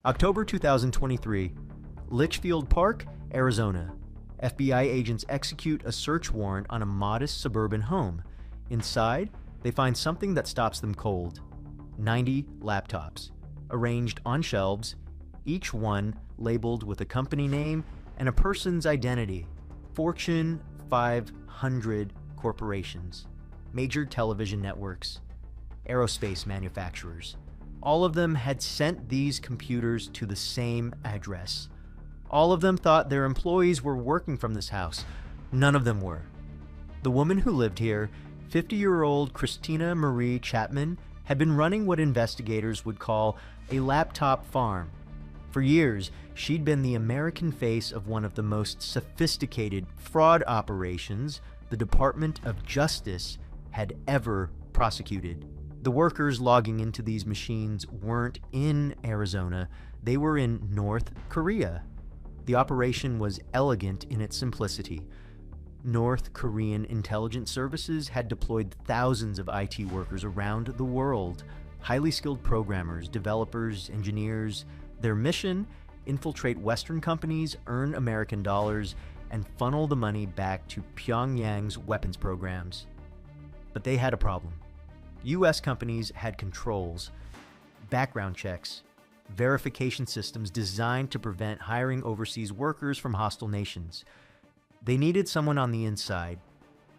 October 2023, Litchfield Park, Arizona. FBI agents execute a search warrant on a modest suburban home. Inside, they find something that stops them cold. 90 laptops, arranged on shelves, each one labeled with a company name and a person's identity. Fortune 500 corporations, major television networks, aerospace manufacturers. All of them had sent these computers to the same address. All of them thought their employees were working from this house. None of them were. The woman who lived here, 50-year-old Christina Marie Chapman, had been running what investigators would call a laptop farm. For years, she'd been the American face of one of the most sophisticated fraud operations the Department of Justice had ever prosecuted. The workers logging into these machines weren't in Arizona, they were in North Korea. The operation was elegant in its simplicity. North Korean intelligence services had deployed thousands of IT workers around the world, highly skilled programmers, developers, engineers. Their mission: infiltrate Western companies, earn American dollars, and funnel the money back to Pyongyang's weapons programs. But they had a problem. U.S. companies had controls, background checks, verification systems designed to prevent hiring overseas workers from hostile nations. They needed someone on the inside,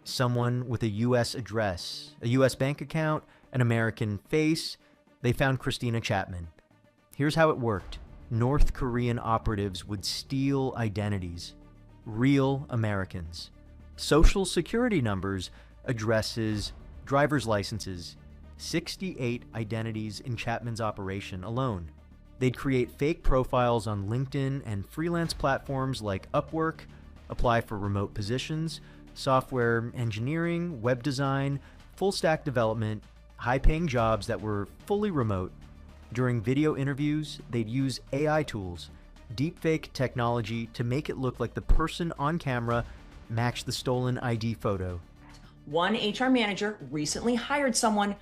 someone with a U.S. address, a U.S. bank account, an American face. They found Christina Chapman. Here's how it worked. North Korean operatives would steal identities, real Americans, social security numbers, addresses, driver's licenses, 68 identities in Chapman's operation alone. They'd create fake profiles on LinkedIn and freelance platforms like Upwork, apply for remote positions, software engineering, web design, full-stack development, high-paying jobs that were fully remote. During video interviews, they'd use AI tools, deepfake technology to make it look like the person on camera matched the stolen ID photo. One HR manager recently hired someone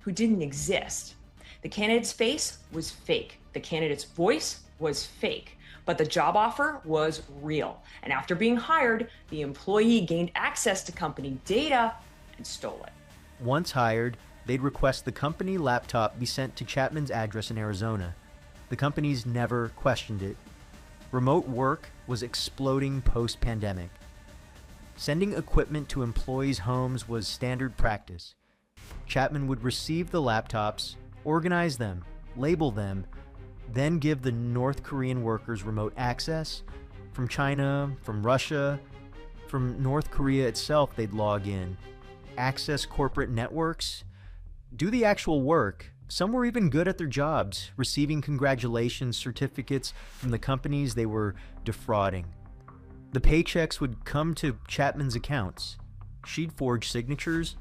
who didn't exist. The candidate's face was fake. The candidate's voice was fake, but the job offer was real. And after being hired, the employee gained access to company data and stole it. Once hired, they'd request the company laptop be sent to Chapman's address in Arizona. The companies never questioned it. Remote work was exploding post-pandemic. Sending equipment to employees' homes was standard practice. Chapman would receive the laptops, organize them, label them, then give the North Korean workers remote access. From China, from Russia, from North Korea itself, they'd log in, access corporate networks, do the actual work. Some were even good at their jobs, receiving congratulations certificates from the companies they were defrauding. The paychecks would come to Chapman's accounts. She'd forge signatures,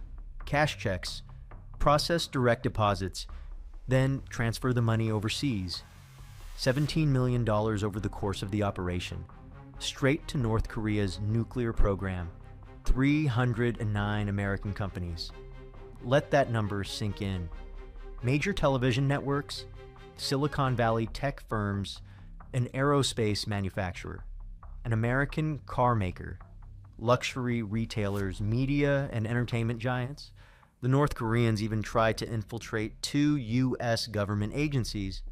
cash checks, process direct deposits, then transfer the money overseas. $17 million over the course of the operation, straight to North Korea's nuclear program. 309 American companies. Let that number sink in. Major television networks, Silicon Valley tech firms, an aerospace manufacturer, an American car maker, luxury retailers, media and entertainment giants. The North Koreans even tried to infiltrate 2 U.S. government agencies.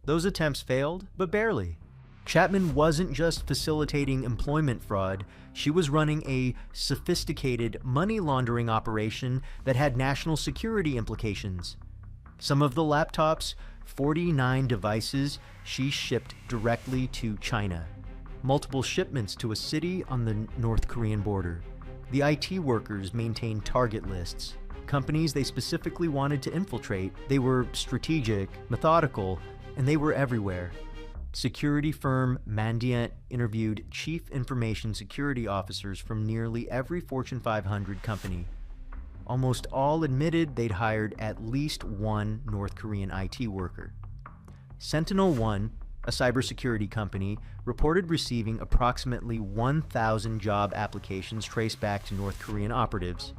Those attempts failed, but barely. Chapman wasn't just facilitating employment fraud, she was running a sophisticated money laundering operation that had national security implications. Some of the laptops, 49 devices, she shipped directly to China. Multiple shipments to a city on the North Korean border. The IT workers maintained target lists. Companies they specifically wanted to infiltrate. They were strategic, methodical, and they were everywhere. Security firm Mandiant interviewed chief information security officers from nearly every Fortune 500 company. Almost all admitted they'd hired at least one North Korean IT worker. SentinelOne, a cybersecurity company, reported receiving approximately 1,000 job applications traced back to North Korean operatives.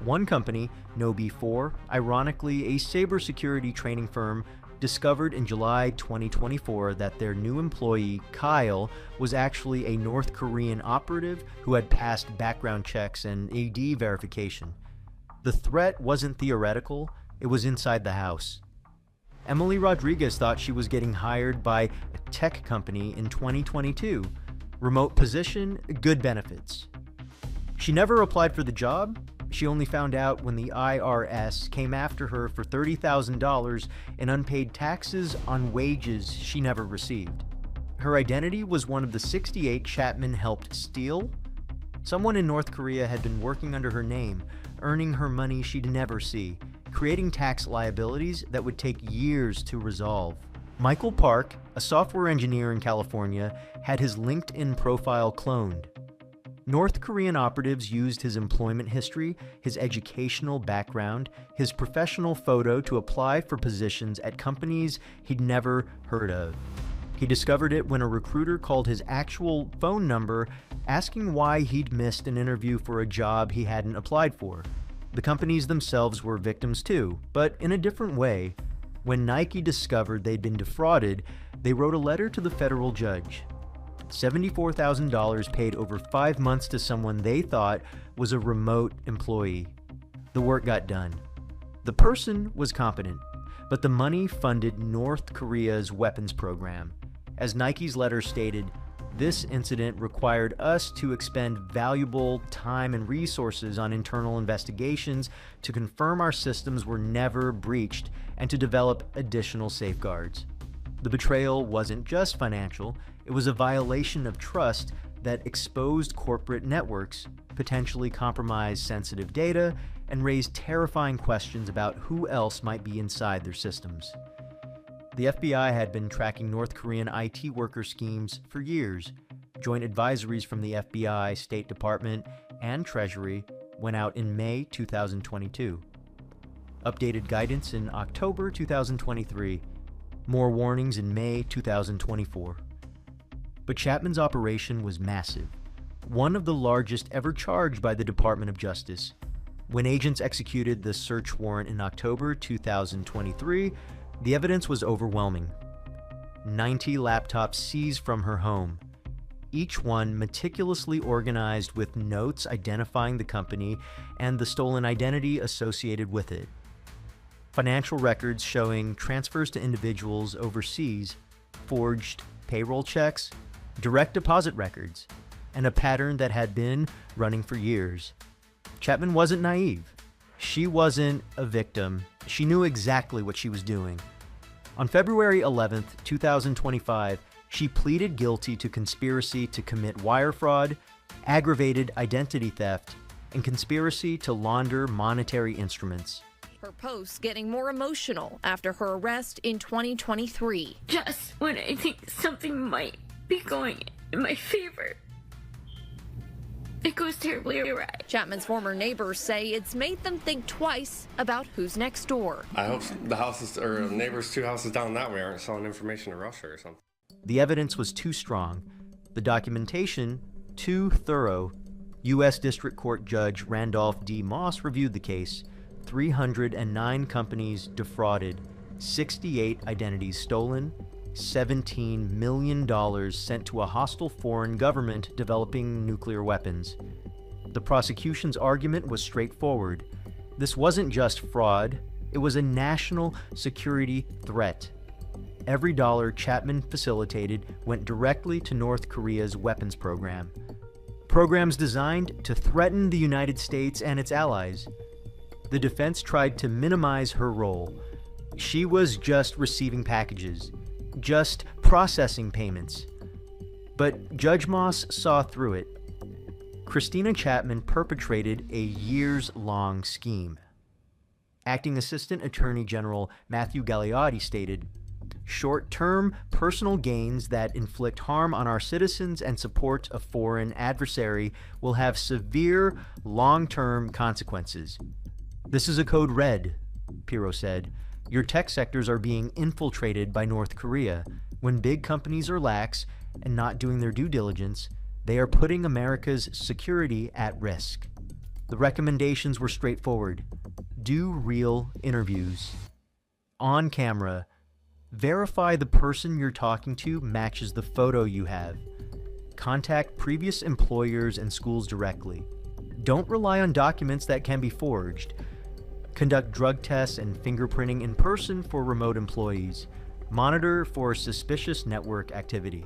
One company, KnowBe4, ironically a cybersecurity training firm, discovered in July 2024 that their new employee, Kyle, was actually a North Korean operative who had passed background checks and AD verification. The threat wasn't theoretical, it was inside the house. Emily Rodriguez thought she was getting hired by a tech company in 2022. Remote position, good benefits. She never applied for the job. She only found out when the IRS came after her for $30,000 in unpaid taxes on wages she never received. Her identity was one of the 68 Chapman helped steal. Someone in North Korea had been working under her name, earning her money she'd never see, creating tax liabilities that would take years to resolve. Michael Park, a software engineer in California, had his LinkedIn profile cloned. North Korean operatives used his employment history, his educational background, his professional photo to apply for positions at companies he'd never heard of. He discovered it when a recruiter called his actual phone number asking why he'd missed an interview for a job he hadn't applied for. The companies themselves were victims too, but in a different way. When Nike discovered they'd been defrauded, they wrote a letter to the federal judge. $74,000 paid over 5 months to someone they thought was a remote employee. The work got done. The person was competent, but the money funded North Korea's weapons program. As Nike's letter stated, this incident required us to expend valuable time and resources on internal investigations to confirm our systems were never breached and to develop additional safeguards. The betrayal wasn't just financial, it was a violation of trust that exposed corporate networks, potentially compromised sensitive data, and raised terrifying questions about who else might be inside their systems. The FBI had been tracking North Korean IT worker schemes for years. Joint advisories from the FBI, State Department, and Treasury went out in May 2022. Updated guidance in October 2023. More warnings in May 2024. But Chapman's operation was massive, one of the largest ever charged by the Department of Justice. When agents executed the search warrant in October 2023, the evidence was overwhelming. 90 laptops seized from her home, each one meticulously organized with notes identifying the company and the stolen identity associated with it. Financial records showing transfers to individuals overseas, forged payroll checks, direct deposit records, and a pattern that had been running for years. Chapman wasn't naive. She wasn't a victim. She knew exactly what she was doing. On February 11, 2025, she pleaded guilty to conspiracy to commit wire fraud, aggravated identity theft, and conspiracy to launder monetary instruments. Her posts getting more emotional after her arrest in 2023. Just when I think something might be going in my favor, it goes terribly awry. Chapman's former neighbors say it's made them think twice about who's next door. I hope the houses or neighbors 2 houses down that way aren't selling information to Russia or something. The evidence was too strong, the documentation too thorough. U.S. District Court Judge Randolph D. Moss reviewed the case. 309 companies defrauded, 68 identities stolen, $17 million sent to a hostile foreign government developing nuclear weapons. The prosecution's argument was straightforward. This wasn't just fraud, it was a national security threat. Every dollar Chapman facilitated went directly to North Korea's weapons program. Programs designed to threaten the United States and its allies. The defense tried to minimize her role. She was just receiving packages, just processing payments. But Judge Moss saw through it. Christina Chapman perpetrated a years-long scheme. Acting Assistant Attorney General Matthew Gagliotti stated, "Short-term personal gains that inflict harm on our citizens and support a foreign adversary will have severe long-term consequences." "This is a code red," Pirro said. "Your tech sectors are being infiltrated by North Korea. When big companies are lax and not doing their due diligence, they are putting America's security at risk." The recommendations were straightforward. Do real interviews. On camera. Verify the person you're talking to matches the photo you have. Contact previous employers and schools directly. Don't rely on documents that can be forged. Conduct drug tests and fingerprinting in person for remote employees. Monitor for suspicious network activity.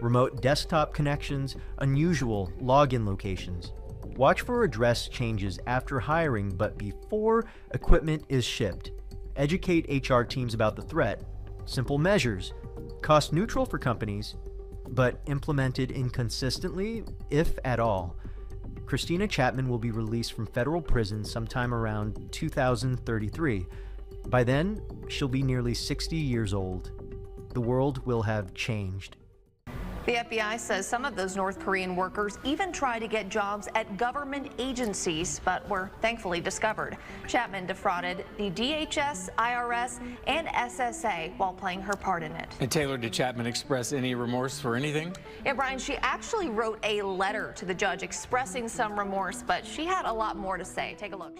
Remote desktop connections, unusual login locations. Watch for address changes after hiring but before equipment is shipped. Educate HR teams about the threat. Simple measures, cost neutral for companies, but implemented inconsistently, if at all. Christina Chapman will be released from federal prison sometime around 2033. By then, she'll be nearly 60 years old. The world will have changed. The FBI says some of those North Korean workers even try to get jobs at government agencies, but were thankfully discovered. Chapman defrauded the DHS, IRS, and SSA while playing her part in it. And Taylor, did Chapman express any remorse for anything? Yeah, Brian, she actually wrote a letter to the judge expressing some remorse, but she had a lot more to say. Take a look.